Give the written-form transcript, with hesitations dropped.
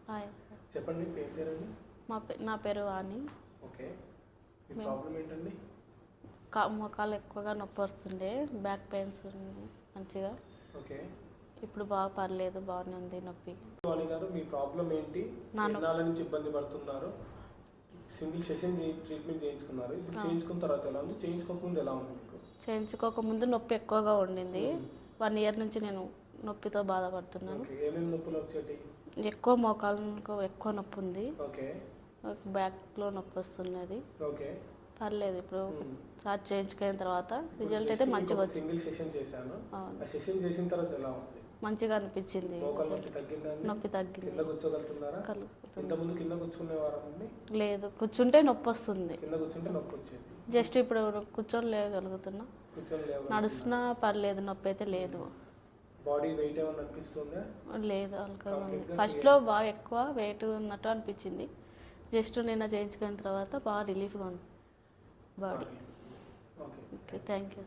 Hi. చెప్పండి మీ పేరండి? నా పేరు వాణి. ఓకే. మీ ప్రాబ్లం ఏంటండి? మోకాలు ఎక్కువగా నొప్పి వస్తుండే, బ్యాక్ పెయిన్స్ మంచిగా. ఓకే. ఇప్పుడు బాగా పర్లేదు, బాగానే ఉంది నొప్పి. వాణి గారు, మీ ప్రాబ్లం ఏంటి? ఎన్నాళ్ళ నుంచి ఇబ్బంది పడుతున్నారు? సింగిల్ సెషన్ ట్రీట్మెంట్ చేయించుకున్నారు, ఇప్పుడు చేయించుకున్న తర్వాత ఎలా ఉంది, చేయించుకోకముందు ఎలా ఉంది మీకు? చేయించుకోకముందు నొప్పి ఎక్కువగా ఉండింది. 1 ఇయర్ నుంచి నేను నొప్పితో బాధపడుతున్నాను. ఏమేమి నొప్పులు వచ్చేటి? ఎక్కువ మోకాళ్ళకు ఎక్కువ నొప్పి ఉంది. ఓకే. బ్యాక్లో నొప్పి వస్తున్నది. ఓకే. పర్లేదు, ఇప్పుడు చార్జ్ చేయించుకున్న తర్వాత రిజల్ట్ అయితే మంచిగా వచ్చింది. సింగిల్ సెషన్ చేశాను, ఆ సెషన్ చేసిన తర్వాత ఎలా ఉంది? మంచిగా అనిపించింది. నొప్పి తగ్గింది. కింద కూర్చోగలుగుతున్నారా? ఇంతకుముందు కింద కూర్చునేవారండి? లేదు, కూర్చుంటే నొప్పి వస్తుంది. కింద కూర్చుంటే నొప్పి వచ్చేది. జస్ట్ ఇప్పుడు కూర్చొని లేగలుగుతున్నా, నడుస్తున్నా పర్లేదు, నొప్పి అయితే లేదు. బాడీ వెయిట్ ఏమైనా అనిపిస్తుందా? లేదు, ఫస్ట్లో బాగా ఎక్కువ వెయిట్ ఉన్నట్టు అనిపించింది. జస్ట్ నిన్న చేయించుకున్న తర్వాత బాగా రిలీఫ్గా ఉంది బాడీ. Okay, thank you.